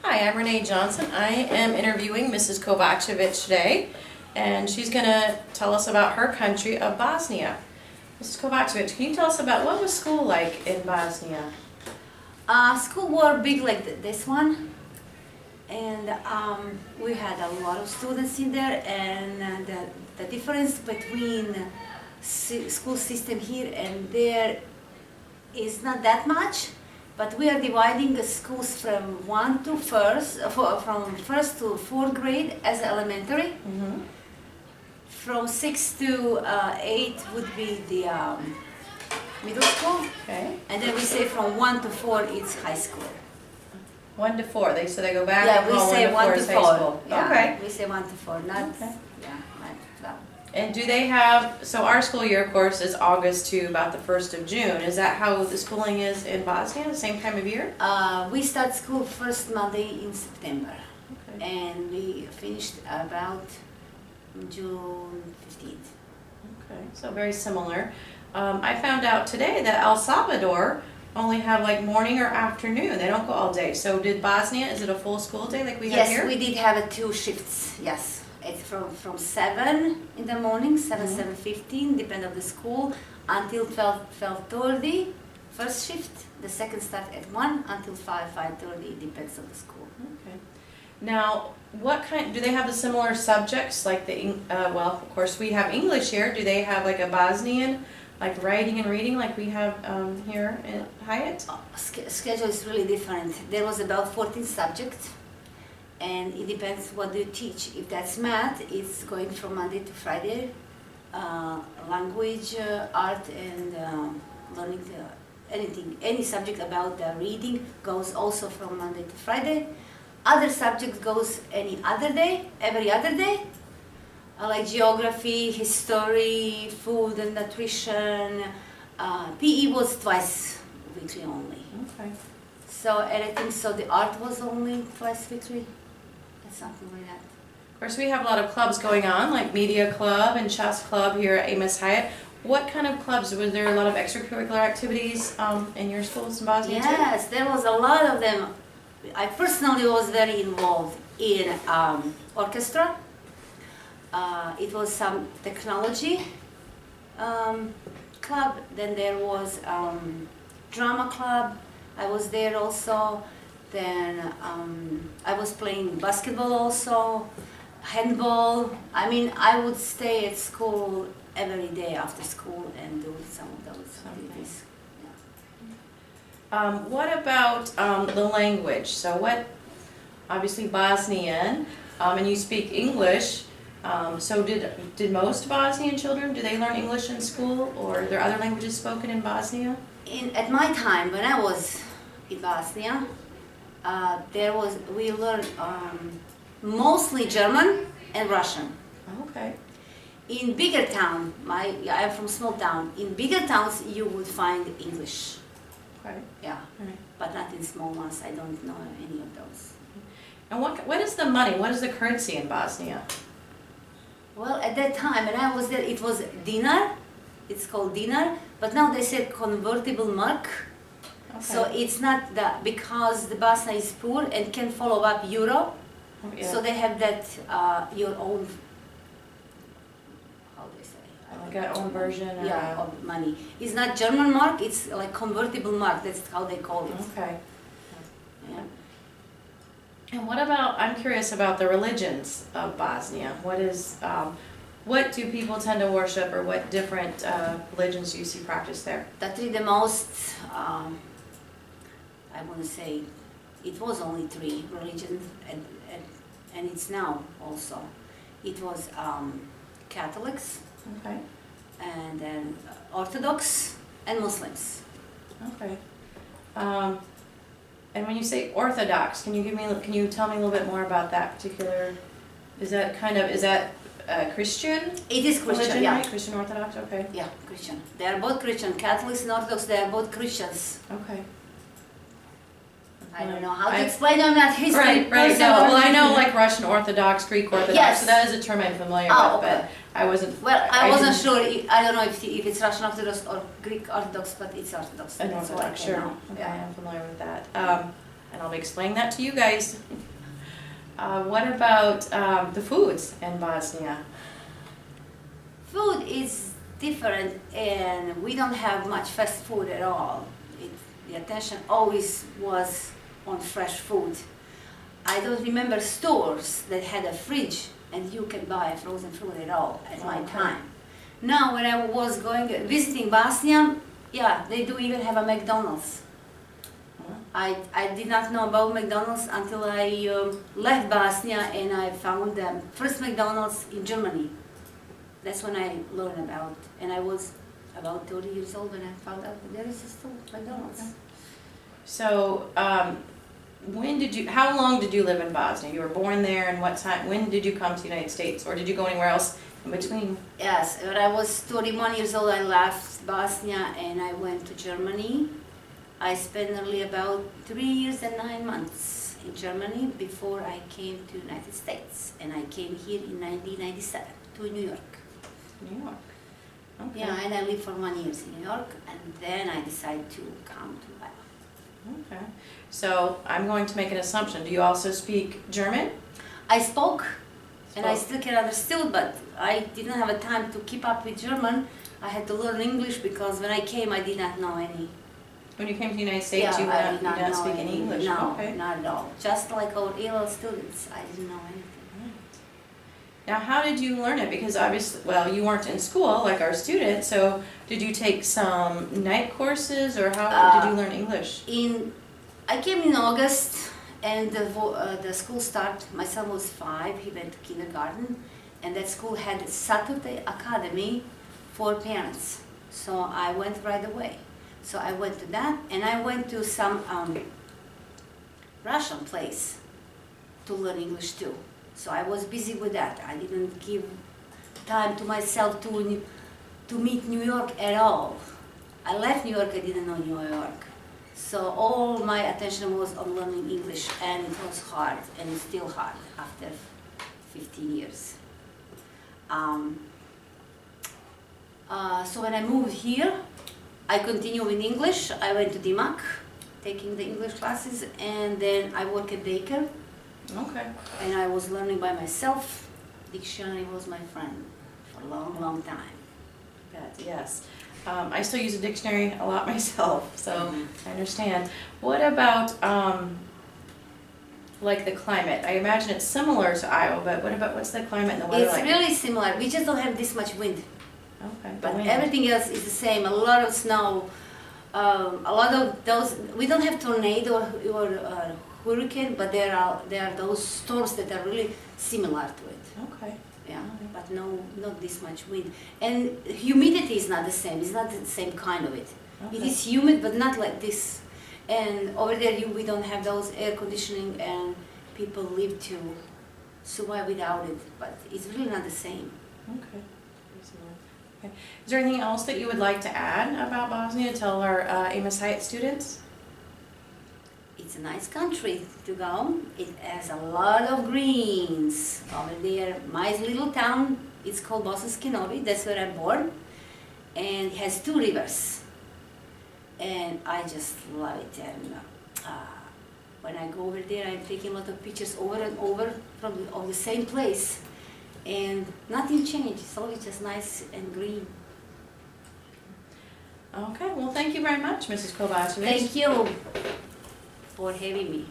Hi, I'm Renee Johnson. I am interviewing Mrs. Kovacevic today, and she's going to tell us about her country of Bosnia. Mrs. Kovacevic, can you tell us about what was school like in Bosnia? School were big like this one, and we had a lot of students in there, and the difference between school system here and there is not that much, but we are dividing the schools from from first to fourth grade as elementary. Mm-hmm. From 6 to 8 would be the middle school. Okay. And then we say from 1 to 4 it's high school. 1 to 4. So they go back Yeah, and we call say 1 to 4 1 to is 4. high school. Yeah, Okay. we say 1 to 4, not Okay. that. And do they have, so our school year, of course, is August to about the 1st of June. Is that how the schooling is in Bosnia, the same time of year? We start school first Monday in September, Okay. and we finished about June 15th. Okay, so very similar. I found out today that El Salvador only have like morning or afternoon. They don't go all day. So did Bosnia, is it a full school day like we have Yes, here? we did have 2 shifts, yes. It's from 7 in the morning, 7:15, depend on the school, until 12:30, first shift. The second start at 1 until 5:30, depends on the school. Okay. Now, what kind, do they have the similar subjects like well, of course we have English here. Do they have like a Bosnian, like writing and reading like we have here in Hyatt? Schedule is really different. There was about 14 subjects, and it depends what you teach. If that's math, it's going from Monday to Friday. Language, art, and learning any subject about the reading goes also from Monday to Friday. Other subjects goes any other day, every other day, like geography, history, food and nutrition. PE was twice weekly only. Okay. So, and I think so the art was only twice weekly, something like that. Of course, we have a lot of clubs going on, like Media Club and Chess Club here at Amos Hiatt. What kind of clubs? Was there a lot of extracurricular activities in your schools in Bosnia too? Yes, there was a lot of them. I personally was very involved in orchestra. It was some technology club. Then there was drama club. I was there also. Then I was playing basketball also, handball. I mean, I would stay at school every day after school and do some of those activities. What about the language? So obviously Bosnian, and you speak English. So did most Bosnian children, do they learn English in school, or are there other languages spoken in Bosnia? At my time, when I was in Bosnia, we learned mostly German and Russian. Okay. In bigger town, I'm from small town. In bigger towns, you would find English. Okay. Yeah, Right. but not in small ones. I don't know any of those. And what is the money? What is the currency in Bosnia? Well, at that time, when I was there, it was dinar. It's called dinar, but now they said convertible mark. Okay. So it's not because the Bosnia is poor and can follow up euro. Oh, yeah. So they have that your own. How do I say? Like our own version? Or Yeah, of money. It's not German mark. It's like convertible mark. That's how they call it. Okay. Yeah. And what about, I'm curious about the religions of Bosnia. What do people tend to worship, or what different religions do you see practiced there? The most, I want to say, it was only 3 religions, and it's now also. It was Catholics, Okay. and then Orthodox, and Muslims. Okay. And when you say Orthodox, can you tell me a little bit more about that particular? Is that Christian? It is Christian, religion, yeah. right? Christian Orthodox. Okay. Yeah, Christian. They are both Christian. Catholics and Orthodox, they are both Christians. Okay. I don't know how to explain. I'm not history Right. person. No, well, I know like Russian Orthodox, Greek Orthodox. Yes. So that is a term I'm familiar Oh, with, okay. but I wasn't. Well, I wasn't didn't- sure. I don't know if it's Russian Orthodox or Greek Orthodox, but it's Orthodox. An That's all I Orthodox, can sure. know. Okay, Yeah. I'm familiar with that. and I'll be explaining that to you guys. What about the foods in Bosnia? Food is different, and we don't have much fast food at all. The attention always was on fresh food. I don't remember stores that had a fridge and you can buy frozen food at all at my time. Now, when I was visiting Bosnia, yeah, they do even have a McDonald's. I did not know about McDonald's until I left Bosnia and I found the first McDonald's in Germany. That's when I learned about, and I was about 30 years old when I found out that there is still McDonald's. Okay. So, how long did you live in Bosnia? You were born there, and when did you come to the United States, or did you go anywhere else in between? Yes, when I was 31 years old, I left Bosnia and I went to Germany. I spent nearly about 3 years and 9 months in Germany before I came to the United States. And I came here in 1997 to New York. New York. Okay. Yeah, and I lived for 1 year in New York, and then I decided to come to Iowa. Okay. So I'm going to make an assumption. Do you also speak German? I spoke, and I still can understand, but I didn't have a time to keep up with German. I had to learn English because when I came, I did not know any. When you came to the United States, you did not speak any English? No, okay. not at all. Just like our ELL students, I didn't know anything. Now, how did you learn it? Because obviously, well, you weren't in school like our students, so did you take some night courses, or how did you learn English? I came in August, and the school started. My son was 5, he went to kindergarten, and that school had a Saturday academy for parents. So I went right away. So I went to that, and I went to some Russian place to learn English too. So I was busy with that. I didn't give time to myself to meet New York at all. I left New York, I didn't know New York. So all my attention was on learning English, and it was hard, and it's still hard after 15 years. So when I moved here, I continued in English. I went to DIMAC, taking the English classes, and then I worked at daycare. Okay. And I was learning by myself. Dictionary was my friend for a long, long time. Yes. I still use a dictionary a lot myself, so I understand. What about like the climate? I imagine it's similar to Iowa, but what's the climate and the weather It's like? really similar. We just don't have this much wind. Okay. But everything else is the same. A lot of snow, a lot of those. We don't have tornado or hurricane, but there are those storms that are really similar to it. Okay. Yeah, but not this much wind. And humidity is not the same. It's not the same kind of it. Okay. It is humid, but not like this. And over there, we don't have those air conditioning, and people live to survive without it. But it's really not the same. Okay. Okay. Is there anything else that you would like to add about Bosnia to tell our Amos Hiatt students? It's a nice country to go. It has a lot of greens over there. My little town, it's called Bosanski. That's where I'm born. And it has 2 rivers. And I just love it. And when I go over there, I'm taking a lot of pictures over and over of the same place. And nothing changed. It's always just nice and green. Okay, well, thank you very much, Mrs. Kovacevic. Thank you for having me.